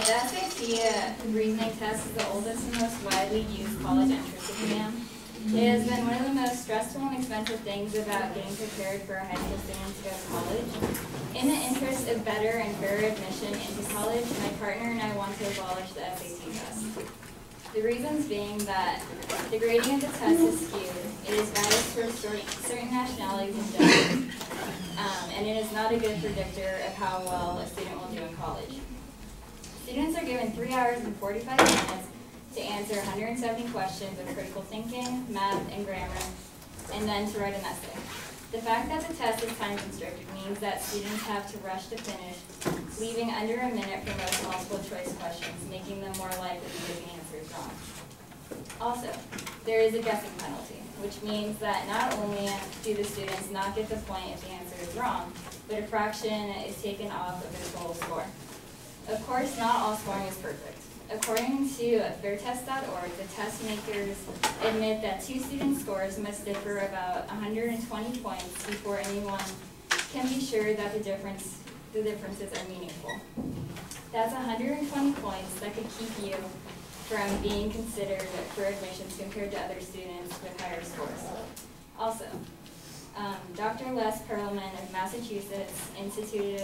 The SAT reasoning test is the oldest and most widely used college entrance exam. It has been one of the most stressful and expensive things about getting prepared for a high school student to go to college. In the interest of better and fairer admission into college, my partner and I want to abolish the SAT test. The reasons being that the grading of the test is skewed, it is biased towards certain nationalities and genders, and it is not a good predictor of how well a student will do in college. Students are given 3 hours and 45 minutes to answer 170 questions of critical thinking, math, and grammar, and then to write an essay. The fact that the test is time constricted means that students have to rush to finish, leaving under a minute for most multiple choice questions, making them more likely to get the answers wrong. Also, there is a guessing penalty, which means that not only do the students not get the point if the answer is wrong, but a fraction is taken off of their total score. Of course, not all scoring is perfect. According to fairtest.org, the test makers admit that two students' scores must differ about 120 points before anyone can be sure that the differences are meaningful. That's 120 points that could keep you from being considered for admissions compared to other students with higher scores. Also, Dr. Les Perelman of Massachusetts Institute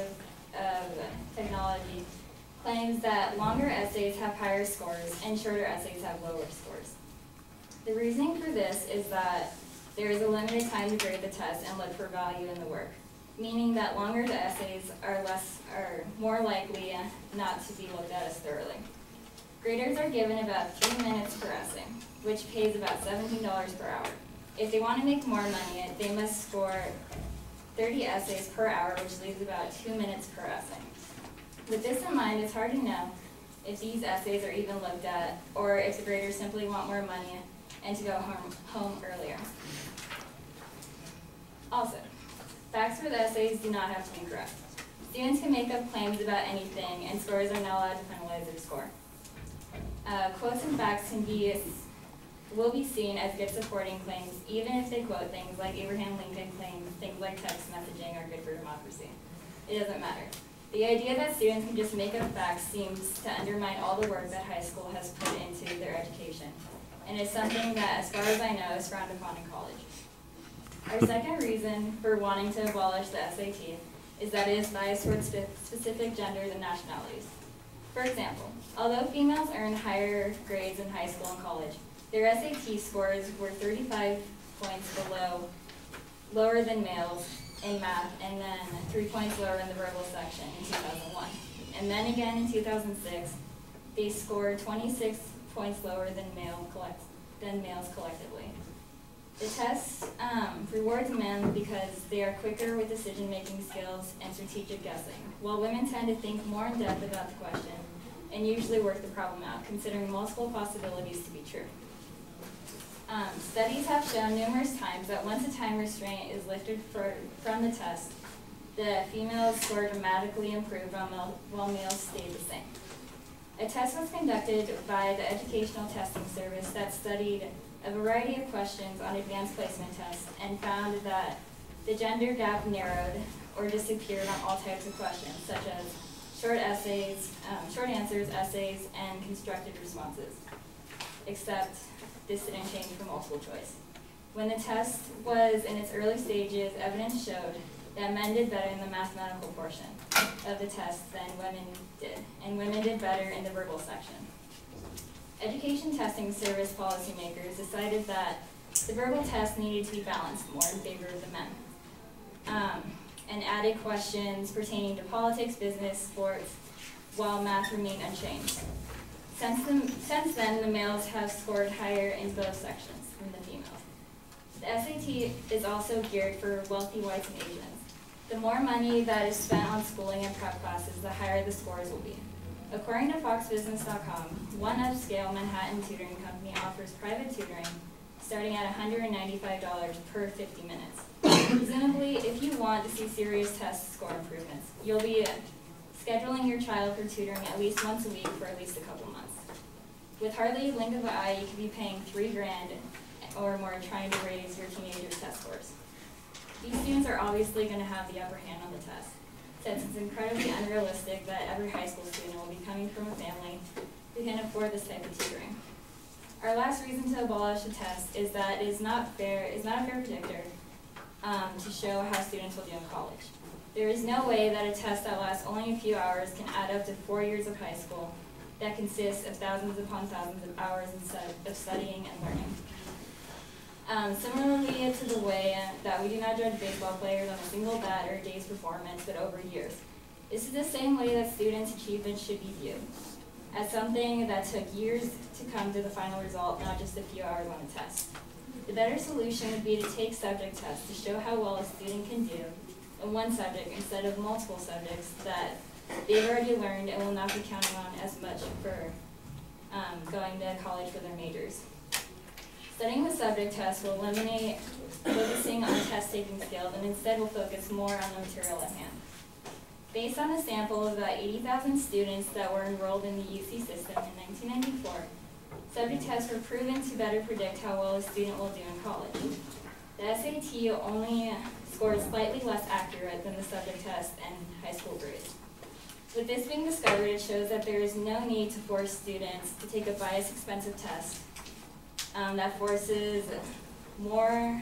of Technology claims that longer essays have higher scores and shorter essays have lower scores. The reasoning for this is that there is a limited time to grade the test and look for value in the work, meaning that longer the essays are more likely not to be looked at as thoroughly. Graders are given about 3 minutes per essay, which pays about $17 per hour. If they want to make more money, they must score 30 essays per hour, which leaves about 2 minutes per essay. With this in mind, it's hard to know if these essays are even looked at, or if the graders simply want more money and to go home earlier. Also, facts for the essays do not have to be correct. Students can make up claims about anything, and scorers are not allowed to penalize their score. Quotes and facts will be seen as good supporting claims, even if they quote things like Abraham Lincoln claims things like text messaging are good for democracy. It doesn't matter. The idea that students can just make up facts seems to undermine all the work that high school has put into their education, and is something that, as far as I know, is frowned upon in college. Our second reason for wanting to abolish the SAT is that it is biased towards specific genders and nationalities. For example, although females earn higher grades in high school and college, their SAT scores were 35 points lower than males in math, and then 3 points lower in the verbal section in 2001. And then again in 2006, they scored 26 points lower than males collectively. The test rewards men because they are quicker with decision-making skills and strategic guessing, while women tend to think more in depth about the question and usually work the problem out, considering multiple possibilities to be true. Studies have shown numerous times that once a time restraint is lifted from the test, the females' score dramatically improved while males stayed the same. A test was conducted by the Educational Testing Service that studied a variety of questions on advanced placement tests and found that the gender gap narrowed or disappeared on all types of questions, such as short answers, essays, and constructed responses, except this didn't change for multiple choice. When the test was in its early stages, evidence showed that men did better in the mathematical portion of the test than women did, and women did better in the verbal section. Education Testing Service policymakers decided that the verbal test needed to be balanced more in favor of the men, and added questions pertaining to politics, business, sports, while math remained unchanged. Since then, the males have scored higher in both sections than the females. The SAT is also geared for wealthy whites and Asians. The more money that is spent on schooling and prep classes, the higher the scores will be. According to FoxBusiness.com, one upscale Manhattan tutoring company offers private tutoring starting at $195 per 50 minutes. Presumably, if you want to see serious test score improvements, you'll be scheduling your child for tutoring at least once a week for at least a couple months. With hardly a blink of an eye, you could be paying $3 grand or more trying to raise your teenager's test scores. These students are obviously going to have the upper hand on the test. since it's incredibly unrealistic that every high school student will be coming from a family who can afford this type of tutoring. Our last reason to abolish the test is that it is not a fair predictor to show how students will do in college. There is no way that a test that lasts only a few hours can add up to 4 years of high school that consists of thousands upon thousands of hours of studying and learning. Similarly to the way that we do not judge baseball players on a single bat or a day's performance, but over years. This is the same way that students' achievements should be viewed, as something that took years to come to the final result, not just a few hours on a test. The better solution would be to take subject tests to show how well a student can do in one subject instead of multiple subjects that they've already learned and will not be counting on as much for going to college for their majors. Studying the subject test will eliminate focusing on test-taking skills and instead will focus more on the material at hand. Based on a sample of about 80,000 students that were enrolled in the UC system in 1994, subject tests were proven to better predict how well a student will do in college. The SAT only scored slightly less accurate than the subject test and high school grades. With this being discovered, it shows that there is no need to force students to take a biased, expensive test that focuses more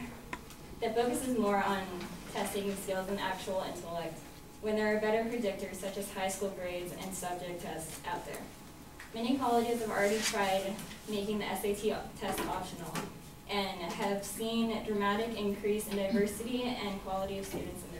on test-taking skills than actual intellect, when there are better predictors such as high school grades and subject tests out there. Many colleges have already tried making the SAT test optional and have seen a dramatic increase in diversity and quality of students in